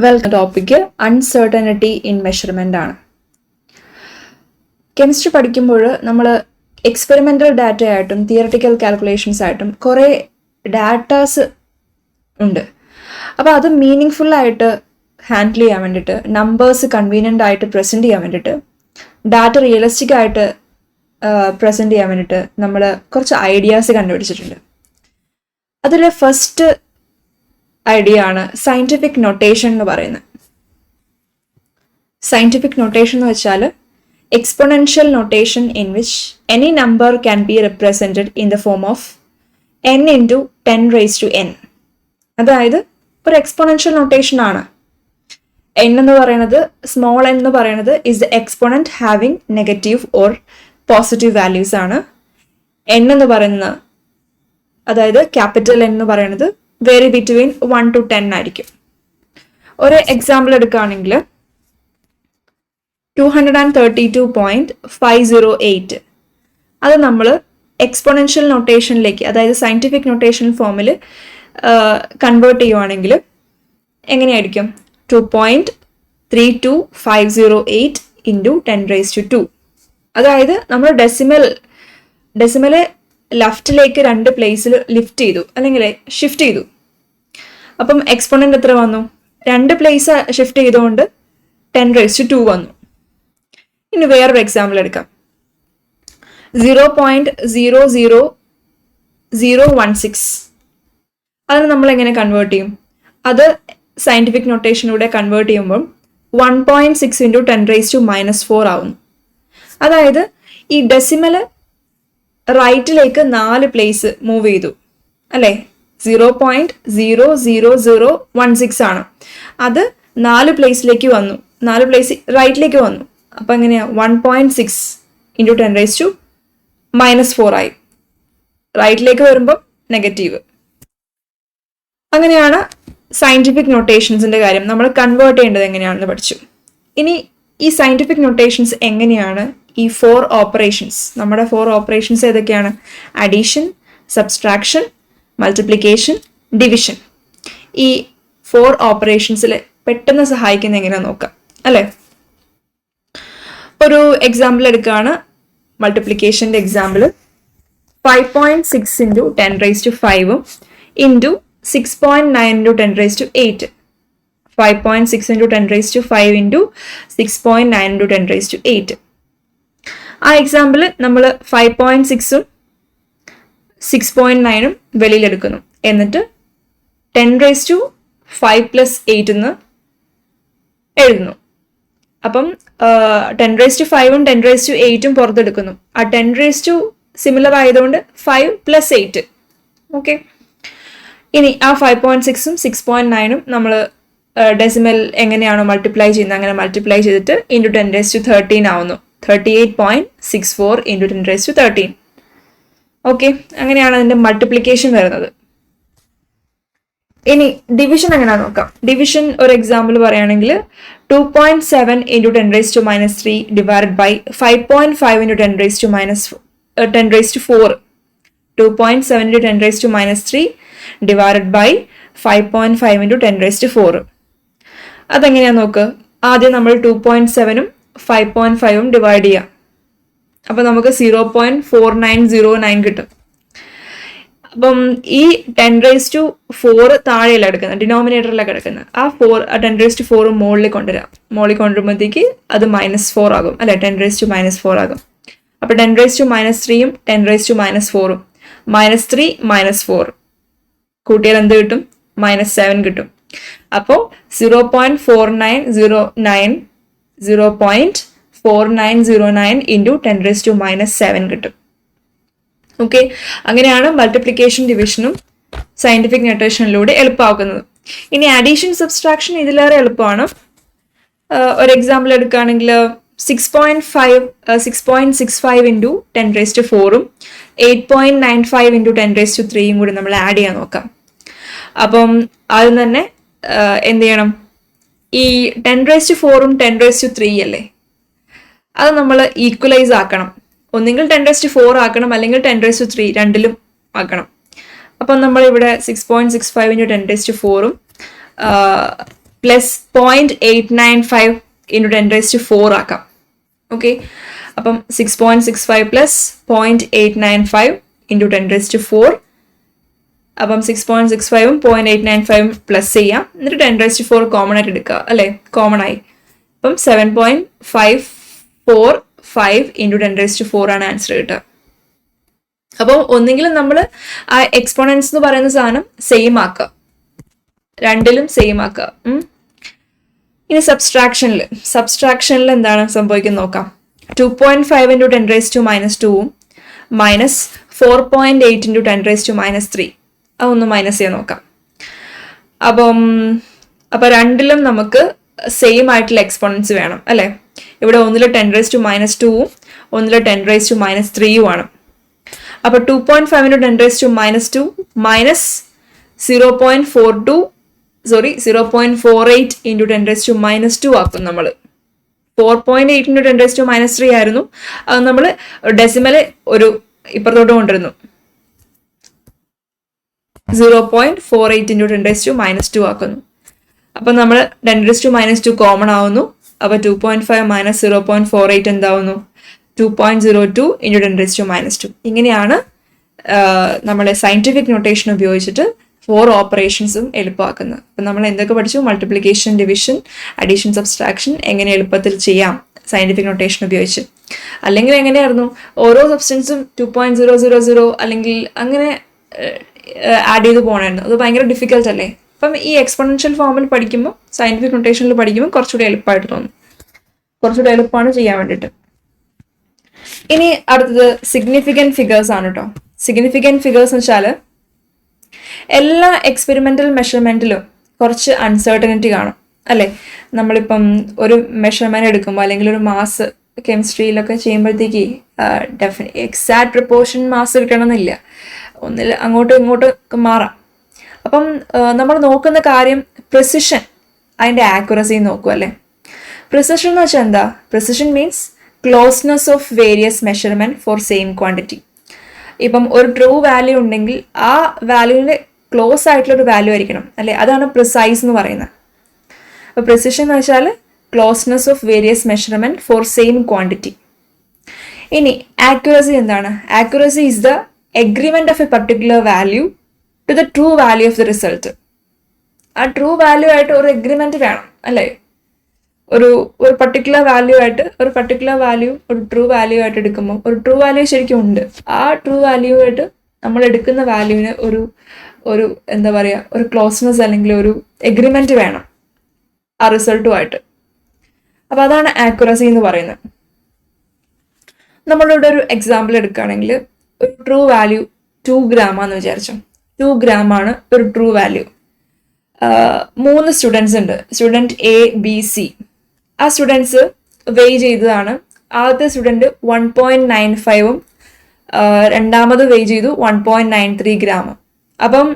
Welcome. Topic uncertainty in measurement ആണ്. Chemistry പഠിക്കുമ്പോൾ നമ്മൾ എക്സ്പെരിമെൻ്റൽ ഡാറ്റ ആയിട്ടും തിയറട്ടിക്കൽ കാൽക്കുലേഷൻസ് ആയിട്ടും കുറേ ഡാറ്റാസ് ഉണ്ട്. അപ്പോൾ അത് മീനിങ് ഫുള്ളായിട്ട് ഹാൻഡിൽ ചെയ്യാൻ വേണ്ടിയിട്ട്, നമ്പേഴ്സ് കൺവീനിയൻ്റ് ആയിട്ട് പ്രസൻറ്റ് ചെയ്യാൻ വേണ്ടിയിട്ട്, ഡാറ്റ റിയലിസ്റ്റിക് ആയിട്ട് പ്രസൻറ്റ് ചെയ്യാൻ വേണ്ടിയിട്ട് നമ്മൾ കുറച്ച് ഐഡിയാസ് കണ്ടുപിടിച്ചിട്ടുണ്ട്. അതിൽ ഫസ്റ്റ് ഐഡിയ ആണ് സയൻറ്റിഫിക് നൊട്ടേഷൻ എന്ന് പറയുന്നത്. സയൻറ്റിഫിക് നൊട്ടേഷൻ എന്ന് വെച്ചാൽ exponential notation in which any number can be represented in the form of n into 10⁻n. അതായത് ഒരു എക്സ്പൊണൻഷ്യൽ നൊട്ടേഷൻ ആണ്. n എന്ന് പറയുന്നത്, സ്മോൾ n എന്ന് പറയുന്നത് is the exponent having negative or positive values ആണ്. n എന്ന് പറയുന്നത്, അതായത് ക്യാപിറ്റൽ n എന്ന് പറയുന്നത് വേരി ബിറ്റ്വീൻ 1 to 10 ആയിരിക്കും. ഒരു എക്സാമ്പിൾ എടുക്കുകയാണെങ്കിൽ 232.508 അത് നമ്മൾ എക്സ്പൊണൻഷ്യൽ നൊട്ടേഷനിലേക്ക്, അതായത് സയൻറ്റിഫിക് നൊട്ടേഷൻ ഫോമിൽ കൺവേർട്ട് ചെയ്യുവാണെങ്കിൽ എങ്ങനെയായിരിക്കും? 2.32508 ഇൻറ്റു 10⁻². അതായത് നമ്മൾ ഡെസിമലെ ലെഫ്റ്റിലേക്ക് 2 പ്ലേസിൽ ലിഫ്റ്റ് ചെയ്തു, അല്ലെങ്കിൽ ഷിഫ്റ്റ് ചെയ്തു. അപ്പം എക്സ്പൊണൻ്റ് എത്ര വന്നു? 2 പ്ലേസ് ഷിഫ്റ്റ് ചെയ്തുകൊണ്ട് 10⁻² വന്നു. ഇനി വേറൊരു എക്സാമ്പിൾ എടുക്കാം. 0.00016 അതിന് നമ്മൾ എങ്ങനെ കൺവേർട്ട് ചെയ്യും? അത് സയൻറ്റിഫിക് നൊട്ടേഷനിലൂടെ കൺവേർട്ട് ചെയ്യുമ്പം 1.6 ഇൻറ്റു 10⁻⁻4 ആവുന്നു. അതായത് ഈ ഡെസിമൽ റൈറ്റിലേക്ക് 4 പ്ലേസ് മൂവ് ചെയ്തു, അല്ലേ? 0.00016 ആണ്. അത് 4 പ്ലേസിലേക്ക് വന്നു, 4 പ്ലേസ് റൈറ്റിലേക്ക് വന്നു. അപ്പം എങ്ങനെയാ? 1.6 ഇൻറ്റു 10⁻⁻4 ആയി. റൈറ്റിലേക്ക് വരുമ്പോൾ നെഗറ്റീവ്. അങ്ങനെയാണ് സയൻറ്റിഫിക് നൊട്ടേഷൻസിൻ്റെ കാര്യം. നമ്മൾ കൺവേർട്ട് ചെയ്യേണ്ടത് എങ്ങനെയാണെന്ന് പഠിച്ചു. ഇനി ഈ സയൻറ്റിഫിക് നൊട്ടേഷൻസ് എങ്ങനെയാണ് ഈ 4 ഓപ്പറേഷൻസ്, നമ്മുടെ 4 ഓപ്പറേഷൻസ് ഏതൊക്കെയാണ്? Addition, subtraction, multiplication, division. ഈ 4 ഓപ്പറേഷൻസിൽ പെട്ടെന്ന് സഹായിക്കുന്ന എങ്ങനെയാണെന്ന് നോക്കാം, അല്ലേ? ഒരു എക്സാമ്പിൾ എടുക്കുകയാണ്, മൾട്ടിപ്ലിക്കേഷൻ്റെ example. 5.6 into 10⁻5 into 6.9 into 10⁻8. 5.6 into 10⁻5 into 6.9 into 10⁻8. ആ എക്സാമ്പിൾ നമ്മൾ 5.6ഉം 6.9ഉം വെളിയിലെടുക്കുന്നു. എന്നിട്ട് 10⁻5 + 8 എന്ന് എഴുതുന്നു. അപ്പം 10⁻5ഉം 10⁻8ഉം പുറത്തെടുക്കുന്നു. ആ 10⁻, സിമിലർ ആയതുകൊണ്ട് 5 + 8. ഓക്കെ. ഇനി ആ 5.6ഉം 6.9ഉം നമ്മൾ ഡെസിമൽ എങ്ങനെയാണോ മൾട്ടിപ്ലൈ ചെയ്യുന്നത് അങ്ങനെ മൾട്ടിപ്ലൈ ചെയ്തിട്ട് ഇൻറ്റു 10⁻13 ആവുന്നു. 38.64 ഇൻറ്റു 10⁻13. ഓക്കെ, അങ്ങനെയാണ് അതിൻ്റെ മൾട്ടിപ്ലിക്കേഷൻ വരുന്നത്. ഇനി ഡിവിഷൻ എങ്ങനെയാണെന്ന് നോക്കാം. ഡിവിഷൻ ഒരു എക്സാമ്പിൾ പറയുകയാണെങ്കിൽ 2.7 into 10⁻³ divided by 5.5 into 10⁻4. 2.7 into 10⁻³ divided by 5.5 into 10⁻4. അതെങ്ങനെയാന്ന് നോക്ക്. ആദ്യം നമ്മൾ 2.7ഉം 5.5ഉം ഡിവൈഡ് ചെയ്യാം. അപ്പോൾ നമുക്ക് 0.4909 കിട്ടും. അപ്പം ഈ 10⁻4 താഴെയല്ല എടുക്കുന്നത്, ഡിനോമിനേറ്ററിലാണ് കിടക്കുന്നത്. ആ 10⁻4 മുകളിൽ കൊണ്ടുവരാം. മുകളിൽ കൊണ്ടുവരുമ്പോഴത്തേക്ക് അത് -4 ആകും, അല്ലെ? 10⁻⁻4 ആകും. അപ്പോൾ 10⁻³ 10⁻⁻4ഉം -3 -4 കൂട്ടിയാൽ എന്ത് കിട്ടും? -7 കിട്ടും. അപ്പോൾ 0.4909 ഇൻറ്റു 10⁻⁻7 കിട്ടും. ഓക്കെ, അങ്ങനെയാണ് മൾട്ടിപ്ലിക്കേഷൻ ഡിവിഷനും സയൻറ്റിഫിക് നൊട്ടേഷനിലൂടെ എളുപ്പമാക്കുന്നത്. ഇനി അഡീഷൻ, സബ്സ്ട്രാക്ഷൻ ഇതിലേറെ എളുപ്പമാണ്. ഒരു എക്സാമ്പിൾ എടുക്കുകയാണെങ്കിൽ 6.65 ഇൻറ്റു 10⁻4ഉം 8.95 ഇൻറ്റു 10⁻3 കൂടി നമ്മൾ ആഡ് ചെയ്യാൻ നോക്കാം. അപ്പം ആദ്യം തന്നെ എന്ത് ചെയ്യണം? ഈ 10⁻4ഉം 10⁻3 അല്ലേ, അത് നമ്മൾ ഈക്വലൈസ് ആക്കണം. ഒന്നുകിൽ 10⁻4 ആക്കണം, അല്ലെങ്കിൽ 10⁻3 രണ്ടിലും ആക്കണം. അപ്പം നമ്മളിവിടെ 6.65 ഇൻറ്റു 10⁻4ഉം പ്ലസ് 0.895 ഇൻറ്റു 10⁴ ആക്കാം. ഓക്കെ, അപ്പം 6.65 പ്ലസ് 0.895 ഇൻറ്റു 10⁴. അപ്പം 6.65ഉം 0.895ഉം പ്ലസ് ചെയ്യാം, എന്നിട്ട് 10⁴ കോമൺ ആയിട്ട് എടുക്കുക അല്ലേ, കോമൺ ആയി. അപ്പം 7.545 ഇൻറ്റു 10⁴ ആണ് ആൻസർ കിട്ടുക. അപ്പോൾ ഒന്നെങ്കിലും നമ്മൾ ആ എക്സ്പോണൻസ് എന്ന് പറയുന്ന സാധനം സെയിം ആക്കുക, രണ്ടിലും സെയിം ആക്കുക. ഇനി സബ്സ്ട്രാക്ഷനിൽ എന്താണ് സംഭവിക്കുന്നത് നോക്കാം. 2.5 ഇൻറ്റു 10⁻²ഉം മൈനസ് 4.8 ഇൻറ്റു 10⁻³ അതൊന്ന് മൈനസ് ചെയ്യാൻ നോക്കാം. അപ്പം രണ്ടിലും നമുക്ക് സെയിം ആയിട്ടുള്ള എക്സ്പോണൻസ് വേണം അല്ലേ. ഇവിടെ ഒന്നിൽ 10⁻²ഉം ഒന്നിൽ 10⁻³ ആണ്. അപ്പോൾ 2.5 ഇൻറ്റു 10⁻² മൈനസ് 0.48 ഇൻറ്റു 10⁻² ആക്കും നമ്മൾ. 4.8 ഇൻറ്റു 10⁻³ ആയിരുന്നു, അത് നമ്മൾ ഡെസിമൽ ഒരു ഇപ്പുറത്തോട്ട് കൊണ്ടിരുന്നു. 0.48 ഇൻറ്റു 10⁻² ആക്കുന്നു. അപ്പം നമ്മൾ 10⁻² കോമൺ ആവുന്നു. അപ്പോൾ 2.5 മൈനസ് 0.48 എന്താവുന്നു, 2.02 ഇൻറ്റു 10⁻². ഇങ്ങനെയാണ് നമ്മൾ സയന്റിഫിക് നൊട്ടേഷൻ ഉപയോഗിച്ചിട്ട് 4 ഓപ്പറേഷൻസും എളുപ്പമാക്കുന്നത്. അപ്പം നമ്മൾ എന്തൊക്കെ പഠിച്ചു? മൾട്ടിപ്ലിക്കേഷൻ, ഡിവിഷൻ, അഡീഷൻ, സബ്സ്ട്രാക്ഷൻ എങ്ങനെ എളുപ്പത്തിൽ ചെയ്യാം സയന്റിഫിക് നൊട്ടേഷൻ ഉപയോഗിച്ച്. അല്ലെങ്കിൽ എങ്ങനെയായിരുന്നു, ഓരോ സബ്സ്റ്റൻസും 2.000 അല്ലെങ്കിൽ അങ്ങനെ ആഡ് ചെയ്ത് പോകണമായിരുന്നു. അത് ഭയങ്കര ഡിഫിക്കൽട്ട് അല്ലേ. അപ്പം ഈ എക്സ്പോണൻഷ്യൽ ഫോമിൽ പഠിക്കുമ്പോൾ, സയന്റിഫിക് നൊട്ടേഷനിൽ പഠിക്കുമ്പോൾ കുറച്ചുകൂടി എളുപ്പമായിട്ട് തോന്നും, കുറച്ചുകൂടി എളുപ്പമാണ് ചെയ്യാൻ വേണ്ടിയിട്ട്. ഇനി അടുത്തത് സിഗ്നിഫിക്കൻറ്റ് ഫിഗേഴ്സ് ആണ് കേട്ടോ. സിഗ്നിഫിക്കൻറ്റ് ഫിഗേഴ്സ് എന്ന് വെച്ചാൽ എല്ലാ എക്സ്പെരിമെൻ്റൽ മെഷർമെൻറ്റിലും കുറച്ച് അൺസർട്ടനിറ്റി കാണും അല്ലേ. നമ്മളിപ്പം ഒരു മെഷർമെൻറ്റ് എടുക്കുമ്പോൾ അല്ലെങ്കിൽ ഒരു മാസ് കെമിസ്ട്രിയിലൊക്കെ ചെയ്യുമ്പോഴത്തേക്ക് എക്സാക്ട് പ്രപ്പോർഷൻ മാസ് കിട്ടണമെന്നില്ല, ഒന്നിൽ അങ്ങോട്ടും ഇങ്ങോട്ടും മാറാം. അപ്പം നമ്മൾ നോക്കുന്ന കാര്യം പ്രിസിഷൻ, അതിൻ്റെ ആക്യുറസി നോക്കും അല്ലേ. പ്രിസിഷൻ എന്ന് വെച്ചാൽ എന്താ? Precision means closeness of various measurement for same quantity. ഇപ്പം ഒരു ട്രൂ വാല്യൂ ഉണ്ടെങ്കിൽ ആ വാല്യൂവിൻ്റെ ക്ലോസ് ആയിട്ടുള്ളൊരു വാല്യൂ ആയിരിക്കണം അല്ലേ, അതാണ് പ്രിസൈസ് എന്ന് പറയുന്നത്. അപ്പോൾ പ്രിസിഷൻ എന്ന് വെച്ചാൽ closeness of various measurement for same quantity. ഇനി ആക്യുറസി എന്താണ്? Accuracy is the agreement of a particular value to the true value of the result. ആ ട്രൂ വാല്യൂ ആയിട്ട് ഒരു എഗ്രിമെന്റ് വേണം അല്ലേ. ഒരു പർട്ടിക്കുലർ വാല്യൂ ആയിട്ട് ഒരു ട്രൂ വാല്യൂ ആയിട്ട് എടുക്കുമ്പോൾ ഒരു ട്രൂ വാല്യൂ ശരിക്കും ഉണ്ട്, ആ ട്രൂ വാല്യൂ ആയിട്ട് നമ്മൾ എടുക്കുന്ന വാല്യൂവിന് ഒരു എന്താ പറയുക, ഒരു ക്ലോസ്നെസ് അല്ലെങ്കിൽ ഒരു എഗ്രിമെന്റ് വേണം ആ റിസൾട്ടുമായിട്ട്. അപ്പോൾ അതാണ് ആക്യുറസി എന്ന് പറയുന്നത്. നമ്മളിവിടെ ഒരു എക്സാമ്പിൾ എടുക്കുകയാണെങ്കിൽ ഒരു ട്രൂ വാല്യൂ 2 ഗ്രാമാന്ന് വിചാരിച്ചു. 2 ഗ്രാമാണ് ഒരു ട്രൂ വാല്യൂ. 3 സ്റ്റുഡൻസ് ഉണ്ട്, സ്റ്റുഡൻറ്റ് എ, ബി, സി. ആ സ്റ്റുഡൻസ് വെയ് ചെയ്തതാണ്. ആദ്യത്തെ സ്റ്റുഡൻറ്റ് 1.95ഉം രണ്ടാമത് വെയ് ചെയ്തു 1.93 ഗ്രാമും. അപ്പം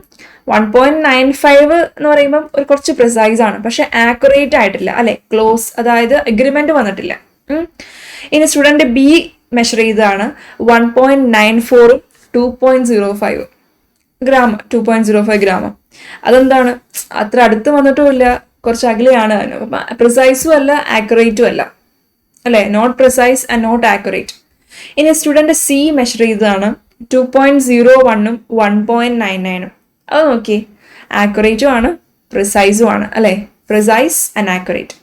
1.95 എന്ന് പറയുമ്പം ഒരു കുറച്ച് പ്രിസൈസ് ആണ്, പക്ഷെ ആക്യുറേറ്റ് ആയിട്ടില്ല അല്ലെ, ക്ലോസ്, അതായത് എഗ്രിമെന്റ് വന്നിട്ടില്ല. ഇനി സ്റ്റുഡൻറ്റ് ബി മെഷർ ചെയ്തതാണ് 1.94ഉം 2.05 ഗ്രാം 2.05 ഗ്രാം. അതെന്താണ്, അത്ര അടുത്ത് വന്നിട്ടുമില്ല, കുറച്ച് അകലെയാണ്. പ്രിസൈസും അല്ല ആക്യുറേറ്റും അല്ല അല്ലേ, not precise and not accurate. ഇനി സ്റ്റുഡൻറ്റ് സി മെഷർ ചെയ്തതാണ് 2.01ഉം 1.99ഉം. അത് നോക്കി, ആക്യുറേറ്റും ആണ് പ്രിസൈസും ആണ് അല്ലേ, പ്രിസൈസ് ആൻഡ് ആക്യുറേറ്റ്.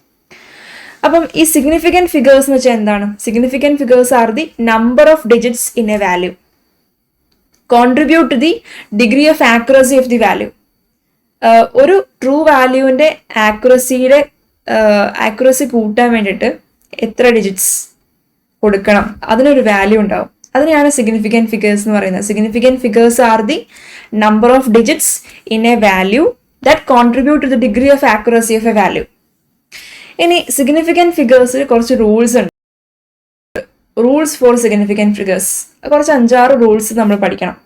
അപ്പം ഈ സിഗ്നിഫിക്കൻറ്റ് ഫിഗേഴ്സ് എന്ന് വെച്ചാൽ എന്താണ്? Significant figures are the number of digits in a value contribute to the degree of accuracy of the value. ഒരു ട്രൂ വാല്യൂവിൻ്റെ ആക്യുറസി കൂട്ടാൻ വേണ്ടിയിട്ട് എത്ര ഡിജിറ്റ്സ് കൊടുക്കണം, അതിനൊരു വാല്യൂ ഉണ്ടാവും. അതിനെയാണ് സിഗ്നിഫിക്കൻറ്റ് ഫിഗേഴ്സ് എന്ന് പറയുന്നത്. Significant figures are the number of digits in a value that contribute to the degree of accuracy of a value. ഇനി സിഗ്നിഫിക്കൻറ്റ് ഫിഗേഴ്സിൽ കുറച്ച് റൂൾസ് ഉണ്ട്. റൂൾസ് ഫോർ സിഗ്നിഫിക്കൻറ്റ് ഫിഗേഴ്സ്, കുറച്ച് 5-6 റൂൾസ് നമ്മൾ പഠിക്കണം.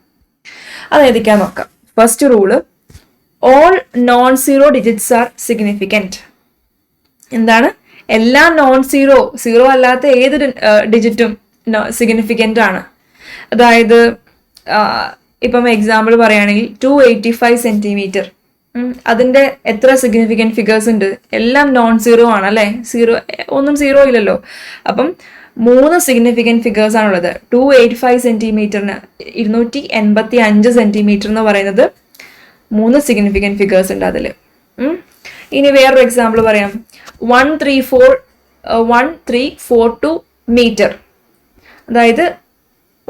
അത് ഏതൊക്കെയാ നോക്കാം. First rule, all non zero digits are significant. എന്താണ്? എല്ലാ സീറോ അല്ലാത്ത ഏത് ഡിജിറ്റും സിഗ്നിഫിക്കൻ്റ് ആണ്. അതായത് ഇപ്പം എക്സാമ്പിൾ പറയുകയാണെങ്കിൽ 285 സെൻറ്റിമീറ്റർ അതിന്റെ എത്ര സിഗ്നിഫിക്കൻറ്റ് ഫിഗേഴ്സ് ഉണ്ട്? എല്ലാം നോൺ സീറോ ആണ് അല്ലേ? ഒന്നും സീറോ ഇല്ലല്ലോ. അപ്പം 3 സിഗ്നിഫിക്കൻറ്റ് ഫിഗേഴ്സ് ആണുള്ളത്. 285 സെന്റിമീറ്ററിന് 285 സെന്റിമീറ്റർ എന്ന് പറയുന്നത് 3 സിഗ്നിഫിക്കൻറ്റ് ഫിഗേഴ്സ് ഉണ്ട് അതിൽ. ഇനി വേറൊരു എക്സാമ്പിൾ പറയാം. 1342 മീറ്റർ, അതായത്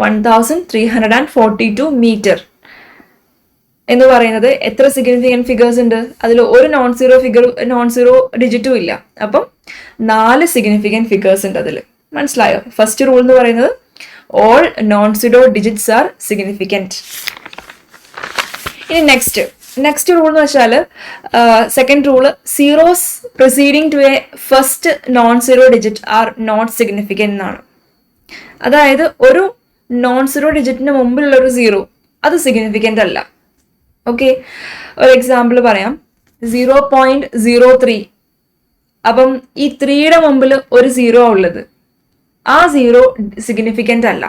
1342 മീറ്റർ എന്ന് പറയുന്നത് എത്ര സിഗ്നിഫിക്കൻറ്റ് ഫിഗേഴ്സ് ഉണ്ട്? അതിൽ ഒരു നോൺ സീറോ ഡിജിറ്റും ഇല്ല. അപ്പം 4 സിഗ്നിഫിക്കൻറ്റ് ഫിഗേഴ്സ് ഉണ്ട് അതിൽ. മനസ്സിലായോ? ഫസ്റ്റ് റൂൾ എന്ന് പറയുന്നത് all non zero digits are significant. ഇനി നെക്സ്റ്റ് റൂൾ എന്ന് വെച്ചാൽ second rule, zeros preceding to a first non zero digit are not significant എന്നാണ്. അതായത് ഒരു നോൺ സീറോ ഡിജിറ്റിന് മുമ്പിലുള്ള ഒരു സീറോ അത് സിഗ്നിഫിക്കൻ്റ് അല്ല. ഓക്കെ, ഒരു എക്സാമ്പിൾ പറയാം. 0.03. അപ്പം ഈ 3യുടെ മുമ്പിൽ ഒരു സീറോ ഉള്ളത്, ആ സീറോ സിഗ്നിഫിക്കൻ്റ് അല്ല.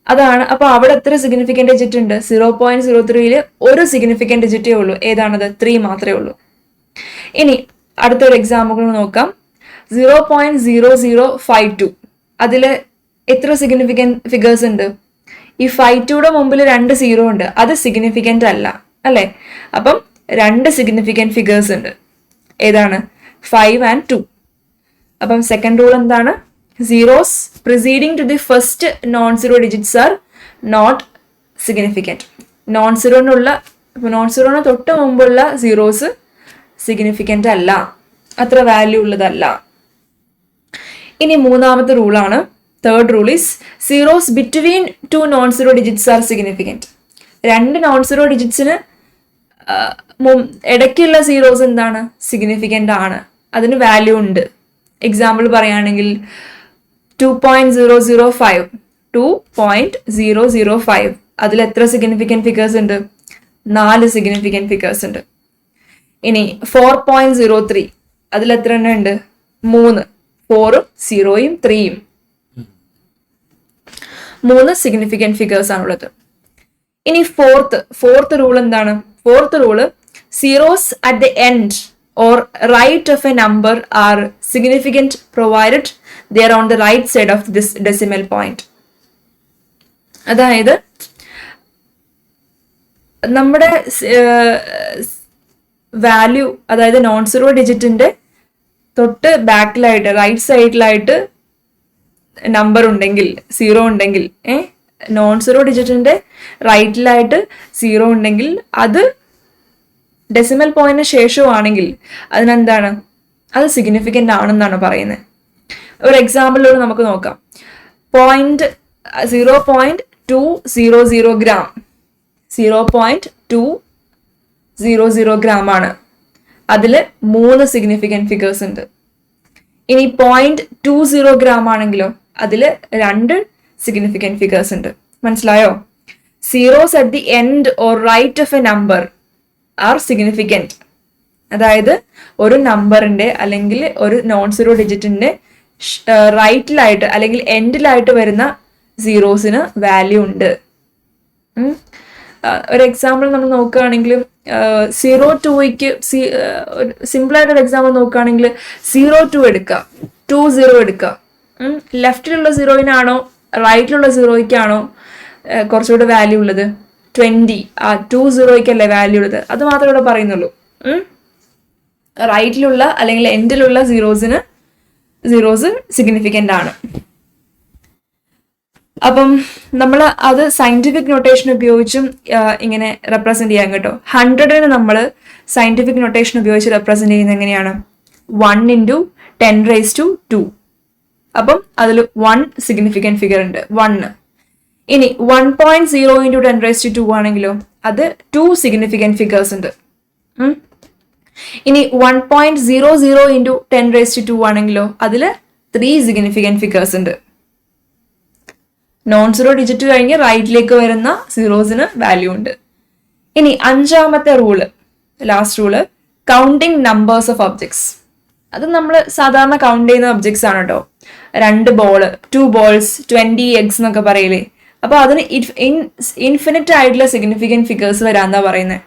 അതാണ്. അപ്പൊ അവിടെ എത്ര സിഗ്നിഫിക്കൻ്റ് ഡിജിറ്റ് ഉണ്ട്? 0.03 ഒരു സിഗ്നിഫിക്കൻ്റ് ഡിജിറ്റേ ഉള്ളൂ. ഏതാണത്? 3 മാത്രമേ ഉള്ളൂ. ഇനി അടുത്തൊരു എക്സാമ്പിൾ നോക്കാം. 0.0052. അതിൽ എത്ര സിഗ്നിഫിക്കൻറ്റ് ഫിഗേഴ്സ് ഉണ്ട്? ഈ 52യുടെ മുമ്പിൽ 2 സീറോ ഉണ്ട്, അത് സിഗ്നിഫിക്കൻ്റ് അല്ല അല്ലേ? അപ്പം 2 സിഗ്നിഫിക്കൻറ്റ് ഫിഗേഴ്സ് ഉണ്ട്. ഏതാണ്? 5 and 2. അപ്പം സെക്കൻഡ് റൂൾ എന്താണ്? Zeros preceding to the first non zero digits are not significant. Non സീറോന് തൊട്ട് മുമ്പുള്ള സീറോസ് സിഗ്നിഫിക്കൻ്റ് അല്ല, അത്ര വാല്യൂ ഉള്ളതല്ല. ഇനി മൂന്നാമത്തെ റൂളാണ്, third rule is zeros between 2 non zero digits are significant. 2 non zero ഡിജിറ്റ്സിന് ഇടയ്ക്കുള്ള സീറോസ് എന്താണ്? സിഗ്നിഫിക്കൻ്റ് ആണ്, അതിന് വാല്യൂ ഉണ്ട്. എക്സാമ്പിൾ പറയുകയാണെങ്കിൽ 2.005 അതിൽ എത്ര സിഗ്നിഫിക്കൻറ്റ് ഫിഗേഴ്സ് ഉണ്ട്? 4 സിഗ്നിഫിക്കൻറ്റ് ഫിഗേഴ്സ് ഉണ്ട്. ഇനി 4.03 അതിൽ എത്ര എണ്ണം ഉണ്ട്? 3. 4ഉം 0യും 3യും 3 സിഗ്നിഫിക്കൻറ്റ് ഫിഗേഴ്സ് ആണുള്ളത്. ഇനി ഫോർത്ത് റൂൾ എന്താണ്? Fourth rule, zeros at the end or right of a number are significant provided they are on the right side of this decimal point. അതായത് നമ്മുടെ വാല്യൂ, അതായത് നോൺ സീറോ ഡിജിറ്റിന്റെ തൊട്ട് ബാക്കിലായിട്ട് right സൈഡിലായിട്ട് number ഉണ്ടെങ്കിൽ, zero ഉണ്ടെങ്കിൽ, non zero ഡിജിറ്റിന്റെ റൈറ്റിലായിട്ട് zero ഉണ്ടെങ്കിൽ അത് decimal പോയിന്റിന് ശേഷമാണെങ്കിൽ അതിനെന്താണ്? അത് സിഗ്നിഫിക്കൻ്റ് ആണെന്നാണ് പറയുന്നത്. ഒരു എക്സാമ്പിളിലൂടെ നമുക്ക് നോക്കാം. 0.200 ഗ്രാം 0.200 ഗ്രാം ആണ്. അതിൽ 3 സിഗ്നിഫിക്കൻറ്റ് ഫിഗേഴ്സ് ഉണ്ട്. ഇനി 0.20 ഗ്രാം ആണെങ്കിലോ അതിൽ 2 സിഗ്നിഫിക്കൻറ്റ് ഫിഗേഴ്സ് ഉണ്ട്. മനസ്സിലായോ? Zeros at the end or right of a number are significant. അതായത് ഒരു നമ്പറിന്റെ അല്ലെങ്കിൽ ഒരു നോൺ സീറോ ഡിജിറ്റിന്റെ റൈറ്റിലായിട്ട് അല്ലെങ്കിൽ എൻഡിലായിട്ട് വരുന്ന സീറോസിന് വാല്യൂ ഉണ്ട്. ഒരു എക്സാമ്പിൾ നമ്മൾ നോക്കുകയാണെങ്കിൽ 0.2ക്ക് സിമ്പിളായിട്ടൊരു എക്സാമ്പിൾ നോക്കുകയാണെങ്കിൽ 0.2 എടുക്കുക, 20 എടുക്കുക. ലെഫ്റ്റിലുള്ള സീറോയിനാണോ റൈറ്റിലുള്ള സീറോയ്ക്കാണോ കുറച്ചുകൂടെ വാല്യൂ ഉള്ളത്? 20. ആ 20ക്കല്ലേ വാല്യൂ ഉള്ളത്, അത് മാത്രമേ ഇവിടെ പറയുന്നുള്ളൂ. റൈറ്റിലുള്ള അല്ലെങ്കിൽ എൻഡിലുള്ള സീറോസ് സിഗ്നിഫിക്കൻ്റ് ആണ്. അപ്പം നമ്മൾ അത് സയന്റിഫിക് നൊട്ടേഷൻ ഉപയോഗിച്ചും ഇങ്ങനെ റെപ്രസെന്റ് ചെയ്യാൻ കേട്ടോ. 100ന് നമ്മൾ സയന്റിഫിക് നൊട്ടേഷൻ ഉപയോഗിച്ച് റെപ്രസെന്റ് ചെയ്യുന്നത് എങ്ങനെയാണ്? 1 × 10⁻². അപ്പം അതിൽ 1 സിഗ്നിഫിക്കൻറ്റ് ഫിഗർ ഉണ്ട്, 1. ഇനി 1.0 × 10⁻² ആണെങ്കിലോ അത് 2 സിഗ്നിഫിക്കൻറ്റ് ഫിഗേഴ്സ് ഉണ്ട്. ഇനി 1.00 × 10⁻² ആണെങ്കിലോ അതിൽ 3 സിഗ്നിഫിക്കൻറ്റ് ഫിഗേഴ്സ് ഉണ്ട്. നോൺ സീറോ ഡിജിറ്റ് കഴിഞ്ഞ് റൈറ്റിലേക്ക് വരുന്ന സീറോസിന് വാല്യൂ ഉണ്ട്. ഇനി 5ാമത്തെ rule, last rule, counting numbers of objects. അത് നമ്മൾ സാധാരണ കൗണ്ട് ചെയ്യുന്ന ഒബ്ജക്ട്സ് ആണ് കേട്ടോ. 2 ബോൾ, 2 balls, 20 eggs എന്നൊക്കെ പറയില്ലേ. അപ്പൊ അതിന് ഇൻഫിനിറ്റ് ആയിട്ടുള്ള സിഗ്നിഫിക്കൻറ്റ് ഫിഗേഴ്സ് വരാന്നാ പറയുന്നത്.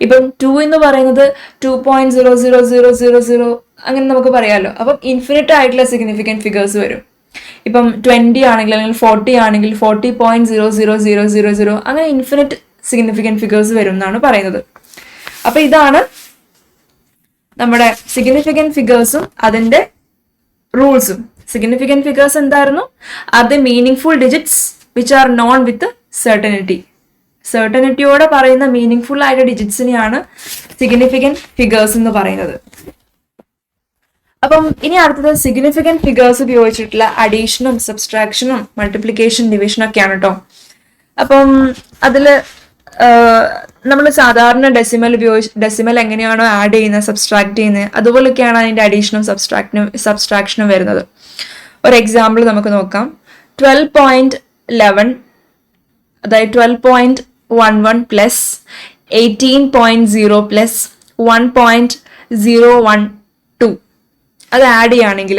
ഇപ്പം 2 എന്ന് പറയുന്നത് 2.00000 അങ്ങനെ നമുക്ക് പറയാമല്ലോ. അപ്പം ഇൻഫിനിറ്റ് ആയിട്ടുള്ള സിഗ്നിഫിക്കൻറ്റ് ഫിഗേഴ്സ് വരും. ഇപ്പം 20 ആണെങ്കിൽ അല്ലെങ്കിൽ 40 ആണെങ്കിൽ 40.00000 അങ്ങനെ ഇൻഫിനിറ്റ് സിഗ്നിഫിക്കൻറ്റ് ഫിഗേഴ്സ് വരും എന്നാണ് പറയുന്നത്. അപ്പൊ ഇതാണ് നമ്മുടെ സിഗ്നിഫിക്കൻറ്റ് ഫിഗേഴ്സും അതിന്റെ റൂൾസും. സിഗ്നിഫിക്കൻറ്റ് ഫിഗേഴ്സ് എന്തായിരുന്നു? Are the meaningful digits which are known with certainty. സെർട്ടനിറ്റിയോടെ പറയുന്ന മീനിങ് ഫുൾ ആയിട്ട് ഡിജിറ്റ്സിനെയാണ് സിഗ്നിഫിക്കൻറ്റ് ഫിഗേഴ്സ് എന്ന് പറയുന്നത്. അപ്പം ഇനി അടുത്തത് സിഗ്നിഫിക്കൻറ്റ് ഫിഗേഴ്സ് ഉപയോഗിച്ചിട്ടുള്ള അഡീഷനും സബ്സ്ട്രാക്ഷനും മൾട്ടിപ്ലിക്കേഷൻ ഡിവിഷനും ഒക്കെയാണ് കേട്ടോ. അപ്പം അതില് നമ്മൾ സാധാരണ ഡെസിമൽ എങ്ങനെയാണോ ആഡ് ചെയ്യുന്നത്, സബ്സ്ട്രാക്ട് ചെയ്യുന്നത്, അതുപോലൊക്കെയാണ് അതിന്റെ അഡീഷനും സബ്സ്ട്രാക്ഷനും വരുന്നത്. ഒരു എക്സാമ്പിൾ നമുക്ക് നോക്കാം. 12.11 അതായത് 12.11 പ്ലസ് 18.0 പ്ലസ് 1.012 അത് ആഡ് ചെയ്യുകയാണെങ്കിൽ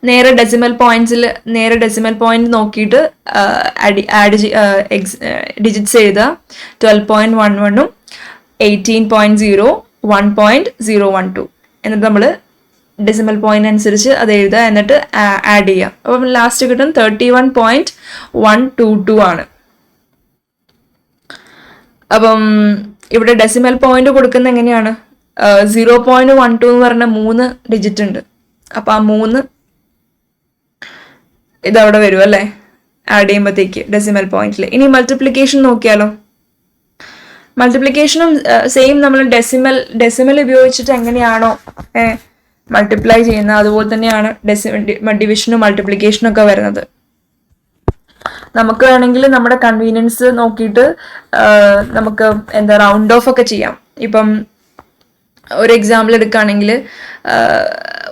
നേരെ ഡെസിമൽ പോയിന്റ് നോക്കിയിട്ട് ഡിജിറ്റ്സ് എഴുതുക. 12.11ഉം 18.0 1.012 എന്നിട്ട് നമ്മൾ ഡെസിമൽ പോയിന്റ് അനുസരിച്ച് അത് എഴുതുക, എന്നിട്ട് ആഡ് ചെയ്യുക. അപ്പം ലാസ്റ്റ് കിട്ടും 31.122 ആണ്. അപ്പം ഇവിടെ ഡെസിമൽ പോയിന്റ് കൊടുക്കുന്ന എങ്ങനെയാണ്? 0.12 എന്ന് പറഞ്ഞ 3 ഡിജിറ്റ് ഉണ്ട്. അപ്പൊ ആ 3 ഇതവിടെ വരും അല്ലേ, ആഡ് ചെയ്യുമ്പോഴത്തേക്ക് ഡെസിമൽ പോയിന്റിൽ. ഇനി മൾട്ടിപ്ലിക്കേഷൻ നോക്കിയാലോ. മൾട്ടിപ്ലിക്കേഷനും സെയിം നമ്മൾ ഡെസിമൽ ഉപയോഗിച്ചിട്ട് എങ്ങനെയാണോ മൾട്ടിപ്ലൈ ചെയ്യുന്നത് അതുപോലെ തന്നെയാണ് ഡിവിഷനും മൾട്ടിപ്ലിക്കേഷനും ഒക്കെ വരുന്നത്. നമുക്ക് വേണമെങ്കിൽ നമ്മുടെ കൺവീനിയൻസ് നോക്കിയിട്ട് നമുക്ക് റൗണ്ട് ഓഫ് ഒക്കെ ചെയ്യാം. ഇപ്പം ഒരു എക്സാമ്പിൾ എടുക്കുകയാണെങ്കിൽ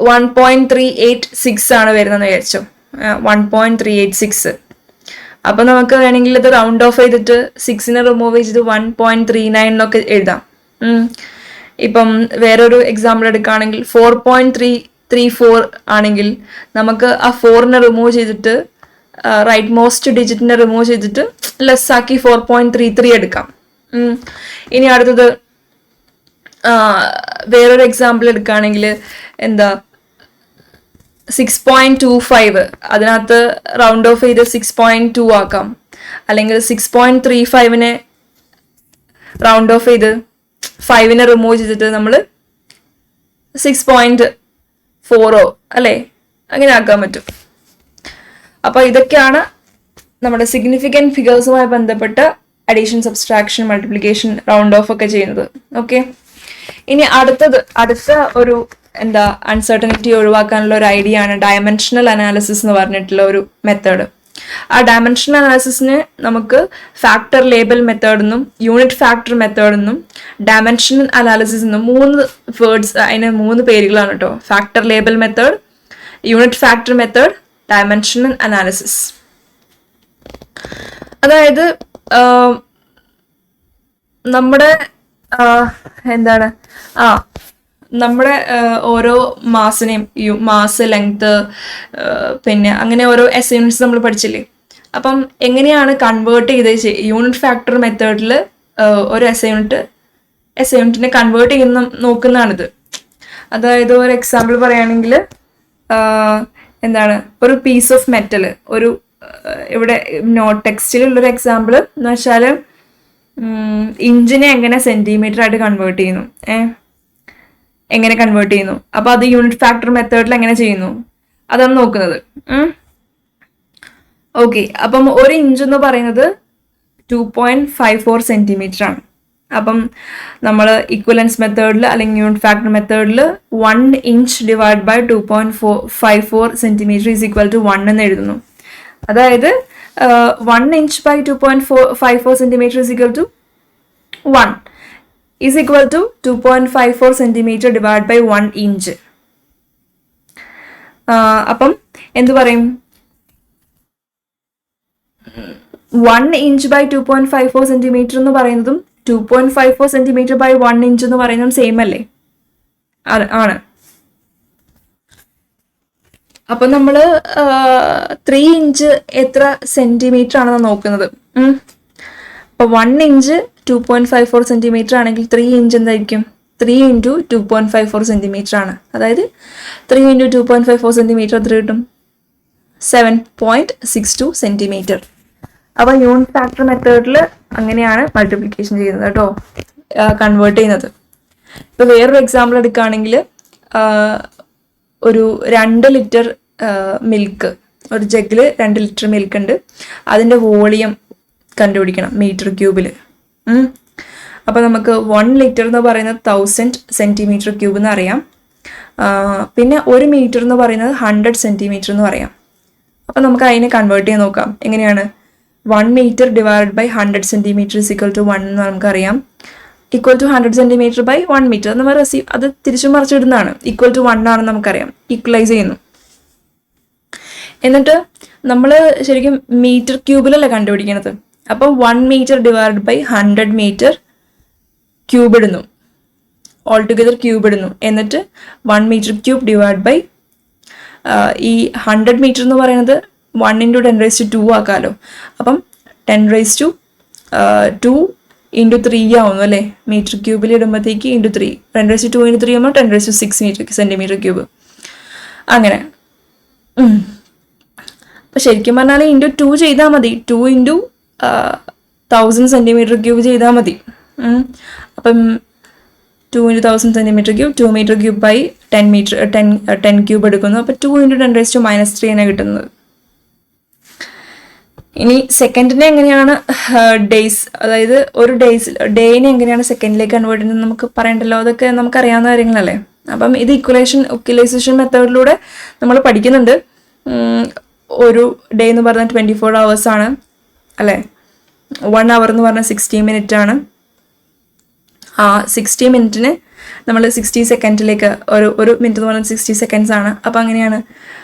1.386 ആണ് വരുന്നതെന്ന് വിചാരിച്ചോ. 1.386. അപ്പൊ നമുക്ക് വേണമെങ്കിൽ ഇത് റൗണ്ട് ഓഫ് ചെയ്തിട്ട് 6നെ റിമൂവ് ചെയ്തിട്ട് 1.39 എന്നൊക്കെ എഴുതാം. ഇപ്പം വേറൊരു എക്സാമ്പിൾ എടുക്കുകയാണെങ്കിൽ 4.334 ആണെങ്കിൽ നമുക്ക് ആ 4നെ റിമൂവ് ചെയ്തിട്ട് റൈറ്റ് മോസ്റ്റ് ഡിജിറ്റിനെ റിമൂവ് ചെയ്തിട്ട് ലെസ് ആക്കി 4.33 എടുക്കാം. ഇനി അടുത്തത് വേറൊരു എക്സാമ്പിൾ എടുക്കുകയാണെങ്കിൽ 6.25 അതിനകത്ത് റൗണ്ട് ഓഫ് ചെയ്ത് 6.2 ആക്കാം. അല്ലെങ്കിൽ 6.35നെ റൗണ്ട് ഓഫ് ചെയ്ത് 5നെ റിമൂവ് ചെയ്തിട്ട് നമ്മൾ 6.4 അല്ലേ, അങ്ങനെ ആക്കാൻ പറ്റും. അപ്പൊ ഇതൊക്കെയാണ് നമ്മുടെ സിഗ്നിഫിക്കൻറ്റ് ഫിഗേഴ്സുമായി ബന്ധപ്പെട്ട addition, subtraction, multiplication, round off ഒക്കെ ചെയ്യുന്നത്. ഓക്കെ, ഇനി അടുത്ത ഒരു അൺസർട്ടനിറ്റി ഒഴിവാക്കാനുള്ള ഒരു ഐഡിയ ആണ് ഡയമെൻഷണൽ അനാലിസിസ് എന്ന് പറഞ്ഞിട്ടുള്ള ഒരു മെത്തേഡ്. ആ ഡയമെൻഷണൽ അനാലിസിസിന് നമുക്ക് ഫാക്ടർ ലേബൽ മെത്തേഡ് എന്നും യൂണിറ്റ് ഫാക്ടർ മെത്തേഡ് എന്നും ഡയമെൻഷണൽ അനാലിസിസ് എന്നും 3 വേർഡ്സ്, അതിന് 3 പേരുകളാണ് കേട്ടോ. Factor label method, unit factor method, dimensional analysis. അതായത് നമ്മുടെ നമ്മുടെ ഓരോ മാസിനെയും മാസ്, ലെങ്ത്, പിന്നെ അങ്ങനെ ഓരോ എസ് യൂണിറ്റ്സ് നമ്മൾ പഠിച്ചില്ലേ. അപ്പം എങ്ങനെയാണ് കൺവേർട്ട് ചെയ്ത് യൂണിറ്റ് ഫാക്ടർ മെത്തേഡിൽ ഒരു എസ് യൂണിറ്റിനെ കൺവേർട്ട് ചെയ്യുന്ന നോക്കുന്നതാണിത്. അതായത് ഒരു എക്സാമ്പിൾ പറയുകയാണെങ്കിൽ ഒരു പീസ് ഓഫ് മെറ്റൽ, ഒരു ഇവിടെ ടെക്സ്റ്റിലുള്ളൊരു എക്സാമ്പിൾ എന്ന് വെച്ചാൽ ഇഞ്ചിനെ എങ്ങനെ സെന്റിമീറ്റർ ആയിട്ട് കൺവേർട്ട് ചെയ്യുന്നു, എങ്ങനെ കൺവേർട്ട് ചെയ്യുന്നു. അപ്പൊ അത് യൂണിറ്റ് ഫാക്ടർ മെത്തേഡിൽ എങ്ങനെ ചെയ്യുന്നു അതാണ് നോക്കുന്നത്. ഓക്കെ, അപ്പം ഒരു ഇഞ്ച് എന്ന് പറയുന്നത് 2.54 സെന്റിമീറ്റർ ആണ്. അപ്പം നമ്മൾ ഇക്വലൻസ് മെത്തേഡിൽ അല്ലെങ്കിൽ യൂണിറ്റ് ഫാക്ടർ മെത്തേഡിൽ 1 inch divide by 2.54 centimetre is equal to 1 എന്ന് എഴുതുന്നു. അതായത് 1 inch by 2.54 centimetre is equal to 1 is equal to 2.54 centimetre divide by 1 inch. അപ്പം എന്ത് പറയും? 1 ഇഞ്ച് ബൈ 2.54 സെന്റിമീറ്റർ എന്ന് പറയുന്നതും 2.54 സെന്റിമീറ്റർ ബൈ 1 ഇഞ്ച് എന്ന് പറയുന്നതും സെയിം അല്ലേ? ആണ്. അപ്പൊ നമ്മള് 3 ഇഞ്ച് എത്ര സെന്റിമീറ്റർ ആണെന്ന് നോക്കുന്നത്. അപ്പൊ 1 ഇഞ്ച് 2.54 സെൻറ്റിമീറ്റർ ആണെങ്കിൽ 3 ഇഞ്ച് എന്തായിരിക്കും? 3 ഇൻറ്റു 2.54 സെൻറ്റിമീറ്റർ ആണ്. അതായത് 3 ഇൻറ്റു 2.54 സെൻറ്റിമീറ്റർ എത്ര കിട്ടും? 7.62 സെൻറ്റിമീറ്റർ. അപ്പോൾ യൂണിറ്റ് ഫാക്ടർ മെത്തേഡിൽ അങ്ങനെയാണ് മൾട്ടിപ്ലിക്കേഷൻ ചെയ്യുന്നത് കേട്ടോ, കൺവേർട്ട് ചെയ്യുന്നത്. ഇപ്പോൾ വേറൊരു എക്സാമ്പിൾ എടുക്കുകയാണെങ്കിൽ ഒരു 2 ലിറ്റർ മിൽക്ക്, ഒരു ജഗ്ഗിൽ 2 ലിറ്റർ മിൽക്ക് ഉണ്ട്. അതിൻ്റെ വോളിയം കണ്ടുപിടിക്കണം മീറ്റർ ക്യൂബിൽ. അപ്പോൾ നമുക്ക് 1 ലിറ്റർ എന്ന് പറയുന്നത് 1000 സെൻറ്റിമീറ്റർ ക്യൂബ് എന്ന് അറിയാം. പിന്നെ 1 മീറ്റർ എന്ന് പറയുന്നത് 100 സെൻറ്റിമീറ്റർ എന്ന് പറയാം. അപ്പോൾ നമുക്ക് അതിനെ കൺവേർട്ട് ചെയ്ത് നോക്കാം. എങ്ങനെയാണ്? 1 metre divide by 100 centimetre is equal to 1 എന്ന് നമുക്കറിയാം. Equal to 100 centimetre by 1 metre നമ്മൾ അത് തിരിച്ചു മറിച്ചിടുന്നതാണ്. ഈക്വൽ ടു 1 ആണെന്ന് നമുക്കറിയാം. ഈക്വലൈസ് ചെയ്യുന്നു. എന്നിട്ട് നമ്മൾ ശരിക്കും മീറ്റർ ക്യൂബിലല്ല കണ്ടുപിടിക്കണത്. അപ്പം 1 metre divide by 100 metre cube ഇടുന്നു, ഓൾ ടുഗെദർ ക്യൂബ് ഇടുന്നു. എന്നിട്ട് 1 മീറ്റർ ക്യൂബ് ഡിവൈഡ് ബൈ ഈ 100 മീറ്റർ എന്ന് പറയുന്നത് 1 ഇൻറ്റു 10⁻²² ആക്കാമല്ലോ. അപ്പം 10⁻²2 ഇൻറ്റു 3 ആവുന്നു അല്ലേ? മീറ്റർ ക്യൂബിൽ ഇടുമ്പോഴത്തേക്ക് ഇൻറ്റു 3, 10⁻² ഇൻറ്റു 3 ആകുമ്പോൾ 10⁻6 സെൻറ്റിമീറ്റർ ക്യൂബ്. അങ്ങനെ. അപ്പം ശരിക്കും പറഞ്ഞാൽ ഇൻറ്റു 2 ചെയ്താൽ മതി. 2 ഇൻറ്റു 1000 സെൻറ്റിമീറ്റർ ക്യൂബ് ചെയ്താൽ മതി. അപ്പം 2 into 1000 centimetre cube, 2 metre cube by 10 cube എടുക്കുന്നു. അപ്പോൾ 2 ഇൻറ്റു 10⁻³ ആണ് കിട്ടുന്നത്. ഇനി സെക്കൻഡിനെ എങ്ങനെയാണ് ഡേയ്സ്, അതായത് ഒരു ഡേയിനെ എങ്ങനെയാണ് സെക്കൻഡിലേക്ക് കൺവേർട്ട് ചെയ്യുന്നത് നമുക്ക് പറയണ്ടല്ലോ. അതൊക്കെ നമുക്കറിയാവുന്ന കാര്യങ്ങളല്ലേ. അപ്പം ഇത് ഇക്വലൈസേഷൻ മെത്തേഡിലൂടെ നമ്മൾ പഠിക്കുന്നുണ്ട്. ഒരു ഡേ എന്ന് പറഞ്ഞാൽ 24 hours ആണ് അല്ലേ? 1 hour എന്ന് പറഞ്ഞാൽ 60 minutes ആണ്. ആ 60 minute നമ്മൾ 60 സെക്കൻഡിലേക്ക് ഒരു മിനിറ്റ് എന്ന് പറഞ്ഞാൽ 60 seconds ആണ്. അപ്പോൾ അങ്ങനെയാണ്.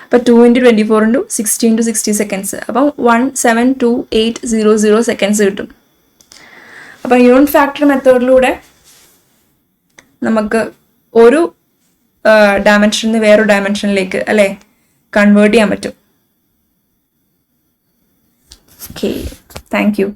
അപ്പോൾ 2 ഇൻറ്റു 24 ഇൻറ്റു 60 ഇൻറ്റു 60 seconds. അപ്പം 172,800 seconds കിട്ടും. അപ്പം യൂണിറ്റ് ഫാക്ടർ മെത്തേഡിലൂടെ നമുക്ക് ഒരു ഡയമെൻഷനിൽ നിന്ന് വേറൊരു ഡയമെൻഷനിലേക്ക് അല്ലേ കൺവേർട്ട് ചെയ്യാൻ പറ്റും. Okay, thank you.